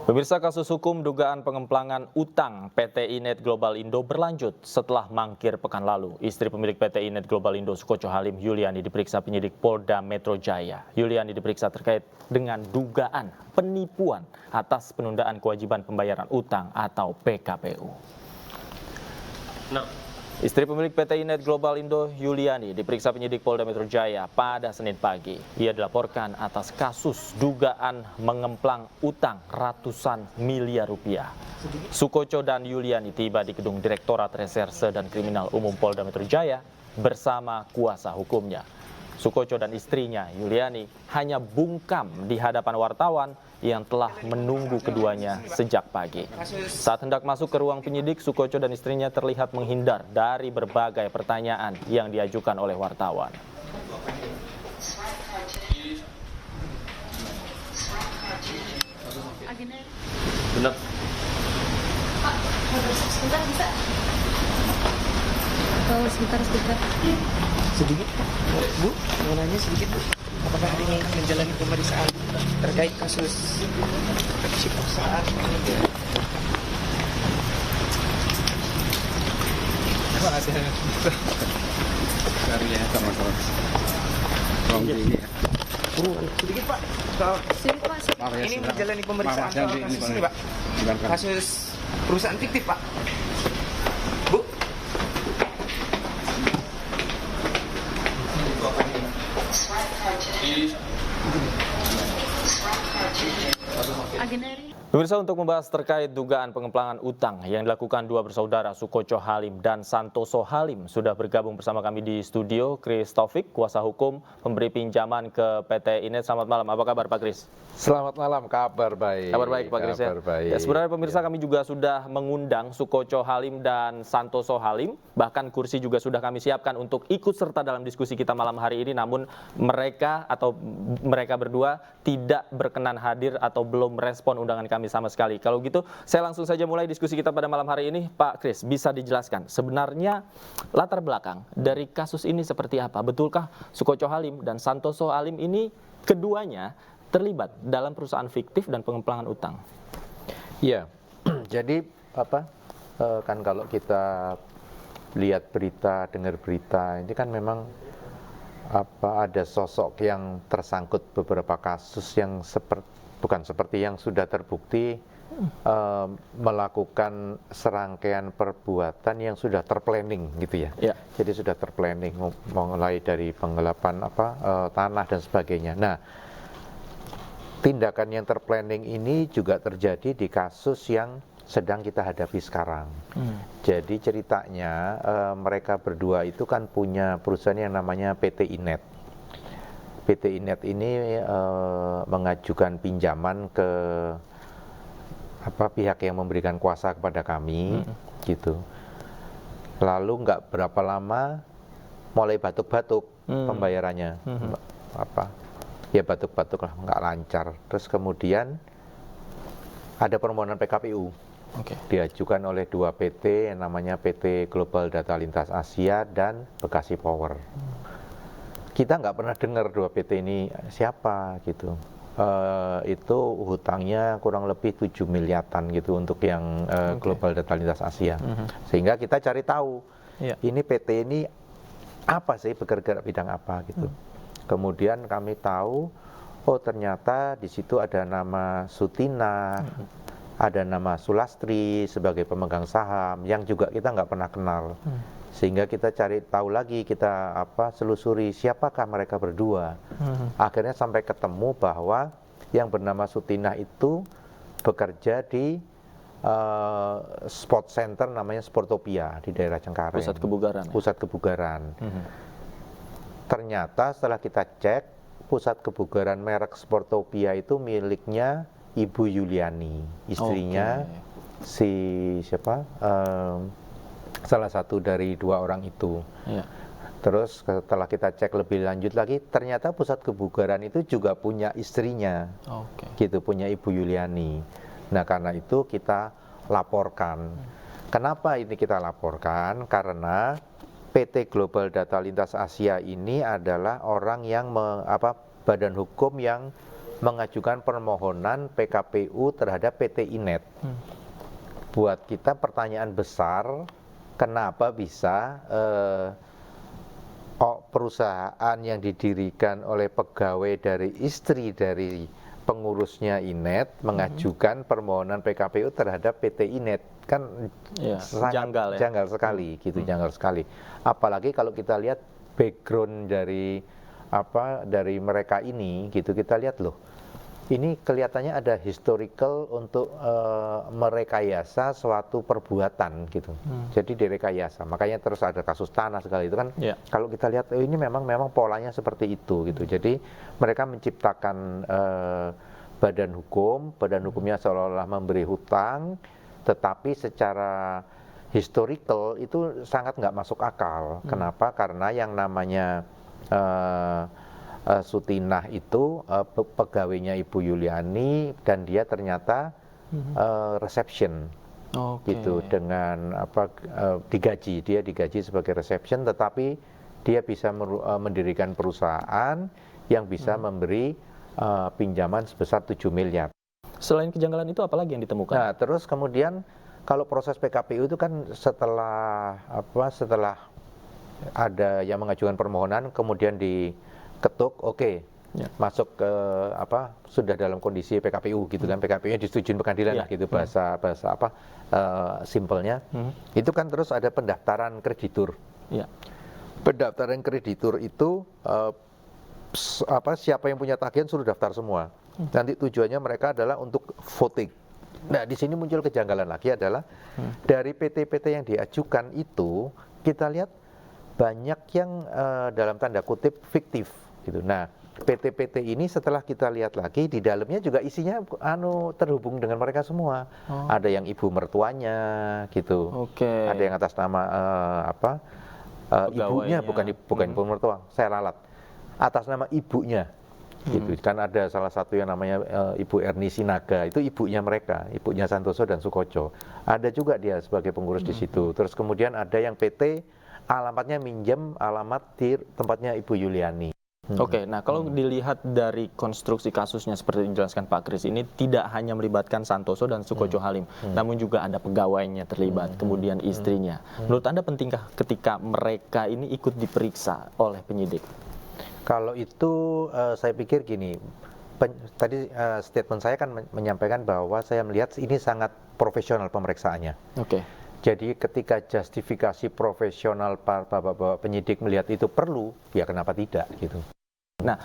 Pemirsa, kasus hukum dugaan pengemplangan utang PT Inet Global Indo berlanjut setelah mangkir pekan lalu. Istri pemilik PT Inet Global Indo, Sukocho Halim Yuliani, diperiksa penyidik Polda Metro Jaya. Yuliani diperiksa terkait dengan dugaan penipuan atas penundaan kewajiban pembayaran utang atau PKPU. Istri pemilik PT Inet Global Indo, Yuliani, diperiksa penyidik Polda Metro Jaya pada Senin pagi. Ia dilaporkan atas kasus dugaan mengemplang utang ratusan miliar rupiah. Sukocho dan Yuliani tiba di gedung Direktorat Reserse dan Kriminal Umum Polda Metro Jaya bersama kuasa hukumnya. Sukocho dan istrinya, Yuliani, hanya bungkam di hadapan wartawan yang telah menunggu keduanya sejak pagi. Saat hendak masuk ke ruang penyidik, Sukocho dan istrinya terlihat menghindar dari berbagai pertanyaan yang diajukan oleh wartawan. Benar. Pak, sebentar bisa? Oh, sebentar. Sedikit, Bu, mau nanya sedikit, Bu. Apakah hari ini menjalani pemeriksaan terkait kasus perusahaan? Apa ada? Karya sama-sama. Ini ya. Sedikit, Pak. Sini, Pak. Ini menjalani pemeriksaan soal kasus ini, Pak. Kasus perusahaan fiktif, Pak. Bu. Pemirsa, untuk membahas terkait dugaan pengemplangan utang yang dilakukan dua bersaudara Sukocho Halim dan Santoso Halim, sudah bergabung bersama kami di studio Kris Taufik, kuasa hukum pemberi pinjaman ke PT Inet. Selamat malam, apa kabar Pak Kris? Selamat malam, kabar baik. Kabar baik Pak Kris ya. Ya, sebenarnya pemirsa, kami juga sudah mengundang Sukocho Halim dan Santoso Halim, bahkan kursi juga sudah kami siapkan untuk ikut serta dalam diskusi kita malam hari ini, namun mereka berdua tidak berkenan hadir atau belum merespon undangan kami sama sekali. Kalau gitu, saya langsung saja mulai diskusi kita pada malam hari ini. Pak Kris, bisa dijelaskan sebenarnya latar belakang dari kasus ini seperti apa? Betulkah Sukocho Halim dan Santoso Halim ini keduanya terlibat dalam perusahaan fiktif dan pengemplangan utang? Iya, jadi kan kalau kita lihat berita, dengar berita, ini kan memang ada sosok yang tersangkut beberapa kasus yang bukan seperti yang sudah terbukti melakukan serangkaian perbuatan yang sudah terplanning gitu ya. Ya. Jadi sudah terplanning mulai dari penggelapan tanah dan sebagainya. Nah, tindakan yang terplanning ini juga terjadi di kasus yang sedang kita hadapi sekarang. Jadi ceritanya mereka berdua itu kan punya perusahaan yang namanya PT Inet. PT Inet ini mengajukan pinjaman ke pihak yang memberikan kuasa kepada kami, gitu. Lalu nggak berapa lama mulai batuk-batuk pembayarannya, ya batuk-batuk lah, nggak lancar. Terus kemudian ada permohonan PKPU. Diajukan oleh dua PT yang namanya PT Global Data Lintas Asia dan Bekasi Power. Kita nggak pernah dengar dua PT ini siapa gitu. Itu hutangnya kurang lebih 7 miliaran gitu untuk yang Global Data Lintas Asia. Sehingga kita cari tahu ini PT ini apa sih, bergerak bidang apa gitu. Kemudian kami tahu, oh ternyata di situ ada nama Sutina, ada nama Sulastri sebagai pemegang saham yang juga kita nggak pernah kenal. Sehingga kita cari tahu lagi, kita selusuri siapakah mereka berdua. Akhirnya sampai ketemu bahwa yang bernama Sutina itu bekerja di sport center namanya Sportopia di daerah Cengkareng. Pusat kebugaran. Pusat kebugaran. Ternyata setelah kita cek, pusat kebugaran merek Sportopia itu miliknya Ibu Yuliani, istrinya salah satu dari dua orang itu. Terus setelah kita cek lebih lanjut lagi, ternyata pusat kebugaran itu juga punya istrinya, gitu, punya Ibu Yuliani. Nah, karena itu kita laporkan. Kenapa ini kita laporkan? Karena PT Global Data Lintas Asia ini adalah orang yang badan hukum yang mengajukan permohonan PKPU terhadap PT Inet. Buat kita pertanyaan besar, kenapa bisa perusahaan yang didirikan oleh pegawai dari istri dari pengurusnya Inet mengajukan permohonan PKPU terhadap PT Inet, kan Ya, sangat janggal ya. janggal sekali gitu, janggal sekali. Apalagi kalau kita lihat background dari dari mereka ini gitu, kita lihat loh, ini kelihatannya ada historical untuk merekayasa suatu perbuatan gitu. Jadi direkayasa. Makanya terus ada kasus tanah segala itu kan. Ya. Kalau kita lihat ini memang polanya seperti itu gitu. Jadi mereka menciptakan badan hukumnya seolah-olah memberi hutang, tetapi secara historical itu sangat nggak masuk akal. Kenapa? Karena yang namanya Sutinah itu pegawainya Ibu Yuliani dan dia ternyata reception gitu, dengan digaji, dia digaji sebagai reception, tetapi dia bisa mendirikan perusahaan yang bisa memberi pinjaman sebesar 7 miliar. Selain kejanggalan itu apalagi yang ditemukan? Nah, terus kemudian kalau proses PKPU itu kan setelah ada yang mengajukan permohonan kemudian diketuk, Ya. masuk ke sudah dalam kondisi PKPU gitu kan, PKPU-nya disetujui pengadilan Ya. lah gitu, bahasa simpelnya. Itu kan terus ada pendaftaran kreditur. Ya. Pendaftaran kreditur itu siapa yang punya tagihan suruh daftar semua. Nanti tujuannya mereka adalah untuk voting. Nah, di sini muncul kejanggalan lagi adalah dari PT-PT yang diajukan itu kita lihat banyak yang dalam tanda kutip fiktif gitu. Nah, PT-PT ini setelah kita lihat lagi di dalamnya juga isinya terhubung dengan mereka semua. Ada yang ibu mertuanya gitu. Ada yang atas nama ibunya, bukan ibu mertua, saya ralat. Atas nama ibunya. Gitu. Kan ada salah satu yang namanya Ibu Erni Sinaga, itu ibunya mereka, ibunya Santoso dan Sukoco. Ada juga dia sebagai pengurus di situ. Terus kemudian ada yang PT alamatnya minjem alamat di tempatnya Ibu Yuliani. Oke, nah kalau dilihat dari konstruksi kasusnya seperti dijelaskan Pak Kris, ini tidak hanya melibatkan Santoso dan Sukoco Halim, namun juga ada pegawainya terlibat, kemudian istrinya. Menurut Anda pentingkah ketika mereka ini ikut diperiksa oleh penyidik? Kalau itu saya pikir gini, tadi statement saya kan menyampaikan bahwa saya melihat ini sangat profesional pemeriksaannya. Oke. Jadi ketika justifikasi profesional Bapak penyidik melihat itu perlu, ya kenapa tidak gitu. Nah,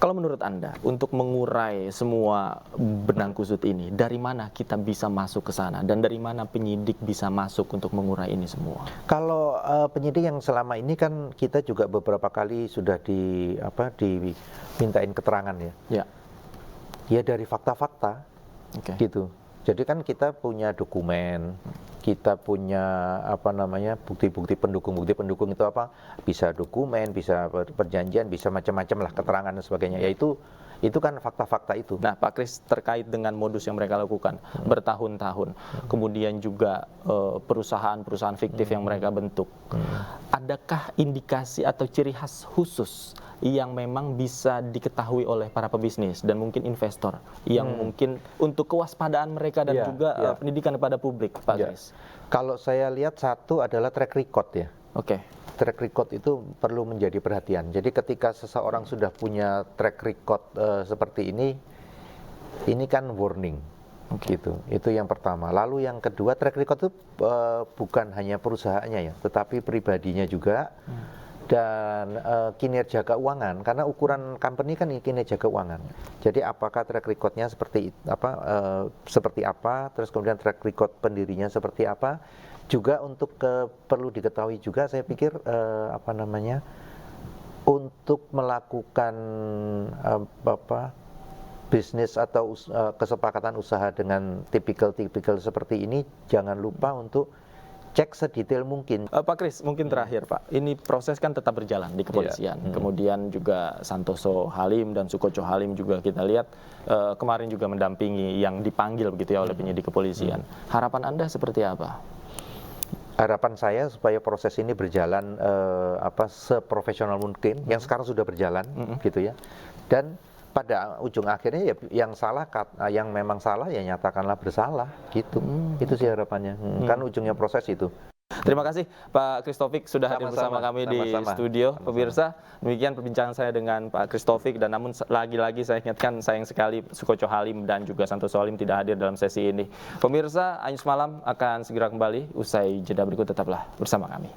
kalau menurut Anda untuk mengurai semua benang kusut ini, dari mana kita bisa masuk ke sana dan dari mana penyidik bisa masuk untuk mengurai ini semua? Kalau penyidik yang selama ini kan kita juga beberapa kali sudah dimintain keterangan ya. Ya. Ya dari fakta-fakta. Oke. Gitu. Jadi kan kita punya dokumen, kita punya bukti-bukti pendukung itu bisa dokumen, bisa perjanjian, bisa macam-macam lah, keterangan dan sebagainya. Yaitu kan fakta-fakta itu. Nah, Pak Kris, terkait dengan modus yang mereka lakukan bertahun-tahun, kemudian juga perusahaan-perusahaan fiktif yang mereka bentuk, adakah indikasi atau ciri khas khusus yang memang bisa diketahui oleh para pebisnis dan mungkin investor yang mungkin untuk kewaspadaan mereka dan juga pendidikan kepada publik, Pak Kris? Kalau saya lihat satu adalah track record ya. Oke. Track record itu perlu menjadi perhatian. Jadi ketika seseorang sudah punya track record seperti ini kan warning. Gitu. Itu yang pertama. Lalu yang kedua, track record itu bukan hanya perusahaannya ya, tetapi pribadinya juga. Dan kinerja keuangan, karena ukuran company kan kinerja keuangan. Jadi apakah track recordnya seperti apa, terus kemudian track record pendirinya seperti apa. Juga untuk perlu diketahui juga, saya pikir untuk melakukan bisnis atau kesepakatan usaha dengan tipikal seperti ini, jangan lupa untuk cek sedetail mungkin. Pak Kris, mungkin terakhir Pak, ini proses kan tetap berjalan di kepolisian. Kemudian juga Santoso Halim dan Sukoco Halim juga kita lihat kemarin juga mendampingi yang dipanggil begitu ya oleh penyidik kepolisian. Harapan Anda seperti apa? Harapan saya supaya proses ini berjalan seprofesional mungkin, yang sekarang sudah berjalan gitu ya. Dan pada ujung akhirnya ya yang salah, yang memang salah ya nyatakanlah bersalah gitu. Itu sih harapannya. Kan ujungnya proses itu. Terima kasih Pak Christopik sudah hadir Sama-sama, bersama kami di sama-sama. studio. Sama-sama. Pemirsa, demikian perbincangan saya dengan Pak Christopik, dan namun lagi-lagi saya ingatkan, sayang sekali Sukoco Halim dan juga Santoso Halim tidak hadir dalam sesi ini. Pemirsa, Anyus Malam akan segera kembali usai jeda berikut, tetaplah bersama kami.